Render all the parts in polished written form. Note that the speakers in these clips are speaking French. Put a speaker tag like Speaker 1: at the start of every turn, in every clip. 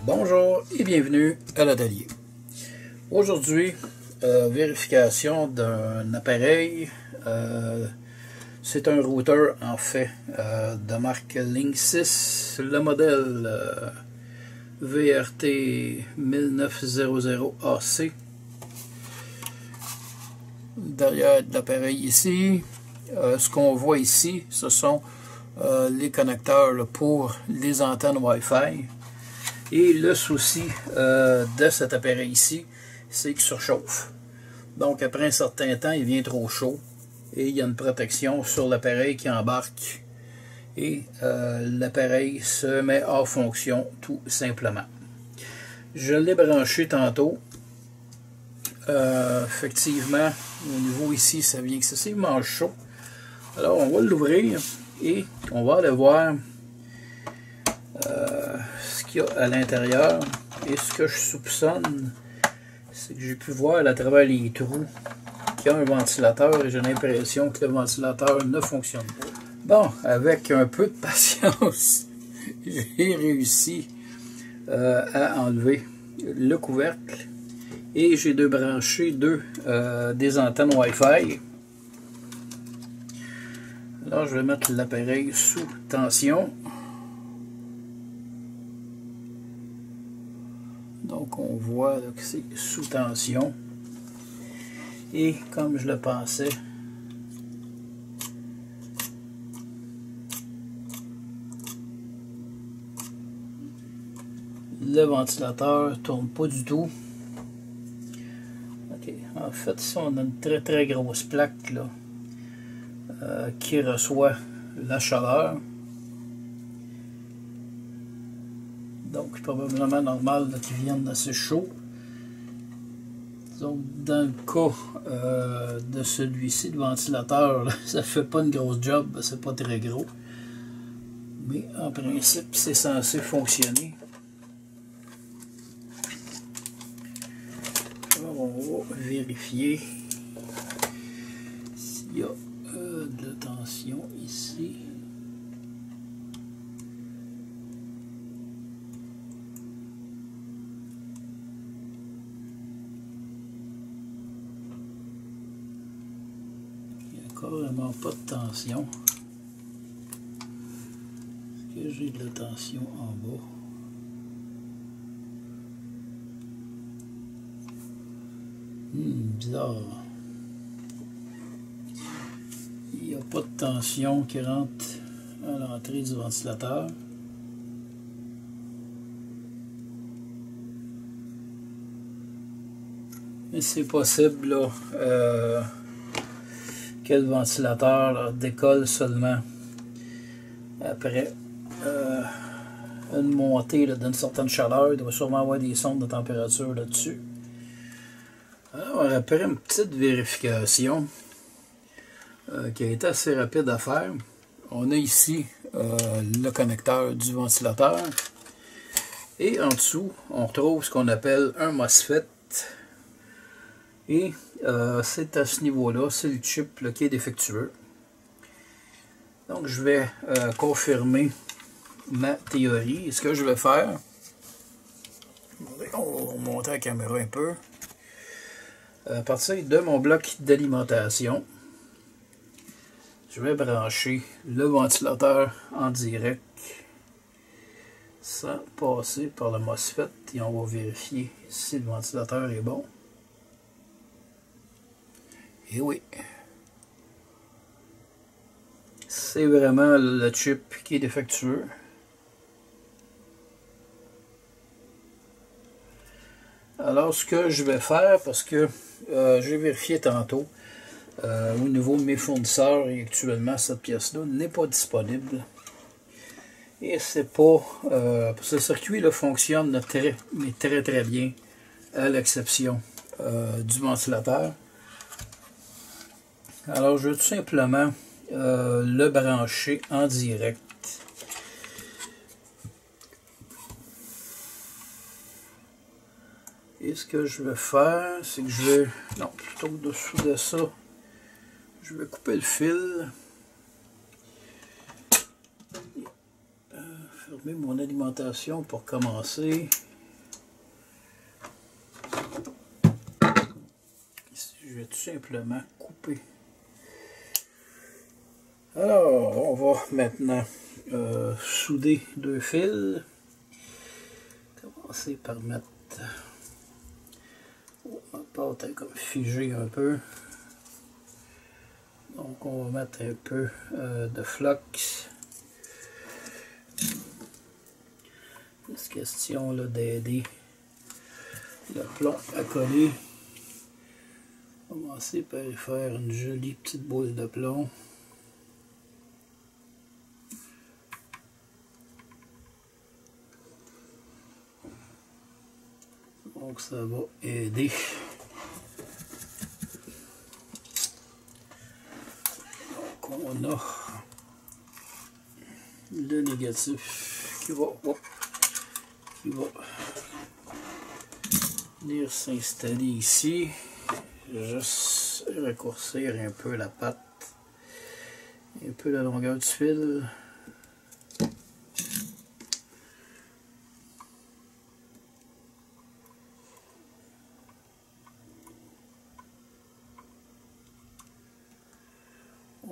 Speaker 1: Bonjour et bienvenue à l'atelier. Aujourd'hui, vérification d'un appareil. C'est un routeur en fait de marque Linksys, le modèle VRT 1900AC. Derrière l'appareil ici, ce qu'on voit ici, ce sont les connecteurs là, pour les antennes Wi-Fi. Et le souci de cet appareil ici, c'est qu'il surchauffe. Donc après un certain temps, il devient trop chaud et il y a une protection sur l'appareil qui embarque et l'appareil se met hors fonction tout simplement. Je l'ai branché tantôt. Effectivement, au niveau ici, ça vient excessivement chaud. Alors on va l'ouvrir et on va aller voir ce qu'il y a à l'intérieur. Et ce que je soupçonne, c'est que j'ai pu voir à travers les trous qu'il y a un ventilateur et j'ai l'impression que le ventilateur ne fonctionne pas. Bon, avec un peu de patience, j'ai réussi à enlever le couvercle et j'ai débranché des antennes Wi-Fi. Alors je vais mettre l'appareil sous tension. Donc on voit là, que c'est sous tension. Et comme je le pensais, le ventilateur ne tourne pas du tout. Ok, en fait ici on a une très grosse plaque là, qui reçoit la chaleur. Donc probablement normal qu'il vienne assez chaud. Donc dans le cas de celui-ci, le ventilateur, là, ça fait pas une grosse job, c'est pas très gros. Mais en principe, c'est censé fonctionner. Alors, on va vérifier s'il y a de la tension ici. Carrément pas de tension. Est-ce que j'ai de la tension en bas? Bizarre. Il n'y a pas de tension qui rentre à l'entrée du ventilateur. Mais c'est possible là, que le ventilateur là, décolle seulement après une montée d'une certaine chaleur. Il doit sûrement avoir des sondes de température là-dessus. Alors après une petite vérification qui a été assez rapide à faire, on a ici le connecteur du ventilateur et en dessous on retrouve ce qu'on appelle un MOSFET. Et c'est à ce niveau-là, c'est le chip là, qui est défectueux. Donc je vais confirmer ma théorie. Et ce que je vais faire, on va monter la caméra un peu. À partir de mon bloc d'alimentation, je vais brancher le ventilateur en direct sans passer par le MOSFET et on va vérifier si le ventilateur est bon. Et oui, c'est vraiment le chip qui est défectueux. Alors ce que je vais faire, parce que j'ai vérifié tantôt au niveau de mes fournisseurs et actuellement cette pièce-là n'est pas disponible. Et c'est pas... ce circuit là fonctionne très bien, à l'exception du ventilateur. Alors je vais tout simplement le brancher en direct. Et ce que je vais faire, c'est que je vais... Non, plutôt que dessous de ça, je vais couper le fil. fermer mon alimentation pour commencer. Ici, je vais tout simplement couper. Alors, on va maintenant souder 2 fils. Commencer par mettre... Oh, ma pâte est comme figée un peu. Donc, on va mettre un peu de flux. C'est question d'aider le plomb à coller. Commencer par y faire une jolie petite boule de plomb. Donc ça va aider. Donc on a le négatif qui va venir s'installer ici. Juste raccourcir un peu la pâte, un peu la longueur du fil.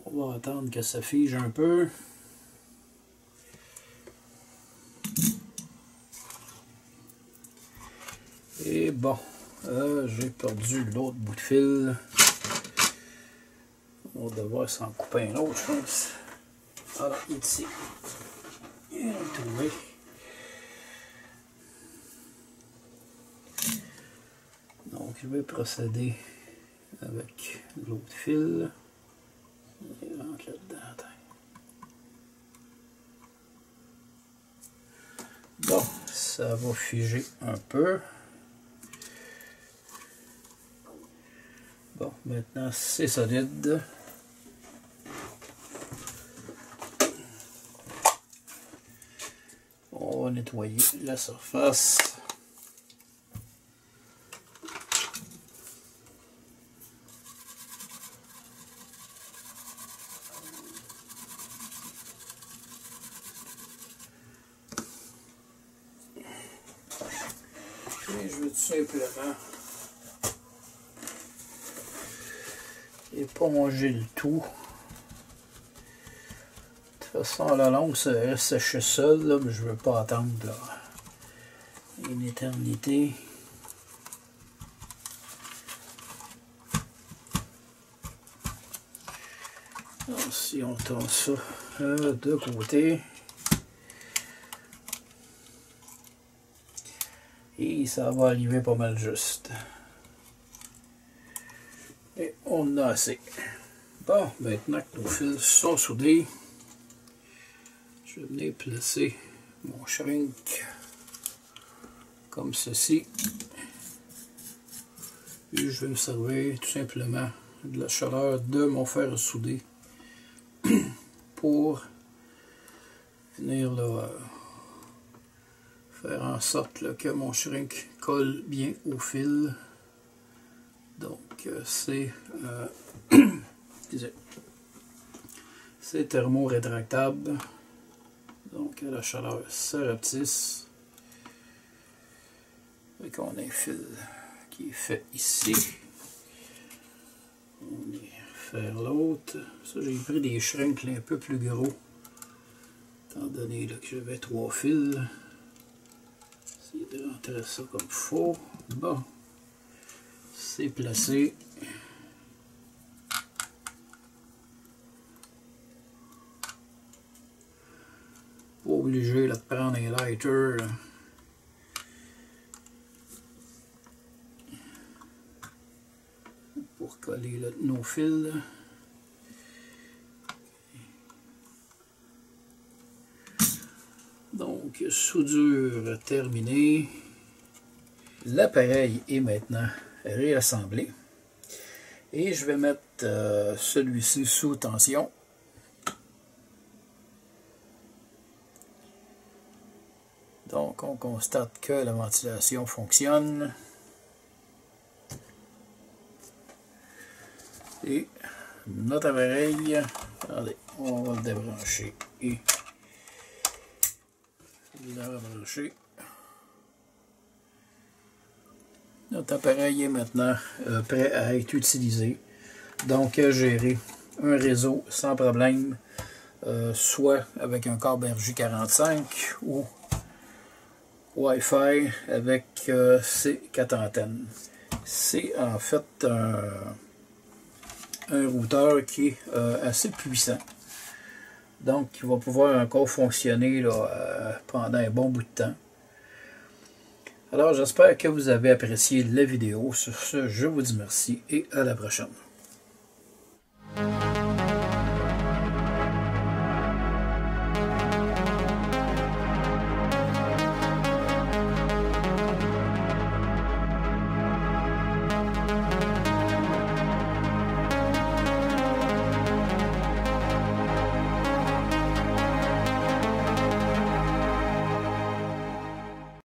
Speaker 1: On va attendre que ça fige un peu. Et bon, j'ai perdu l'autre bout de fil. On va devoir s'en couper un autre, je pense. Voilà, il est ici. Et on l'a trouvé. Donc, je vais procéder avec l'autre fil. Et rentre là-dedans. Bon, ça va figer un peu. Bon, maintenant c'est solide. On va nettoyer la surface. Et je vais tout simplement éponger le tout. De toute façon, à la longue, ça reste séché seul, là, mais je ne veux pas attendre là, une éternité. Alors, si on tourne ça de côté, et ça va arriver pas mal juste. Et on en a assez. Bon, maintenant que nos fils sont soudés, je vais venir placer mon shrink comme ceci. Et je vais me servir tout simplement de la chaleur de mon fer à souder pour venir là, faire en sorte là, que mon shrink colle bien au fil. Donc c'est thermo-rétractable. Donc à la chaleur, ça rapetisse. Et qu'on a un fil qui est fait ici. On va faire l'autre. Ça, j'ai pris des shrinks un peu plus gros. Étant donné là, que j'avais 3 fils. Essayer de rentrer ça comme il faut. Bon. C'est placé. Pas obligé là, de prendre un lighter. Là. Pour coller là, nos fils. Donc, soudure terminée. L'appareil est maintenant réassemblé. Et je vais mettre celui-ci sous tension. Donc, on constate que la ventilation fonctionne. Et notre appareil, attendez, on va le débrancher et Il a rebranché. Notre appareil est maintenant prêt à être utilisé. Donc, gérer un réseau sans problème, soit avec un câble RJ45 ou Wi-Fi avec ces 4 antennes. C'est en fait un routeur qui est assez puissant. Donc, il va pouvoir encore fonctionner là, pendant un bon bout de temps. Alors, j'espère que vous avez apprécié la vidéo. Sur ce, je vous dis merci et à la prochaine.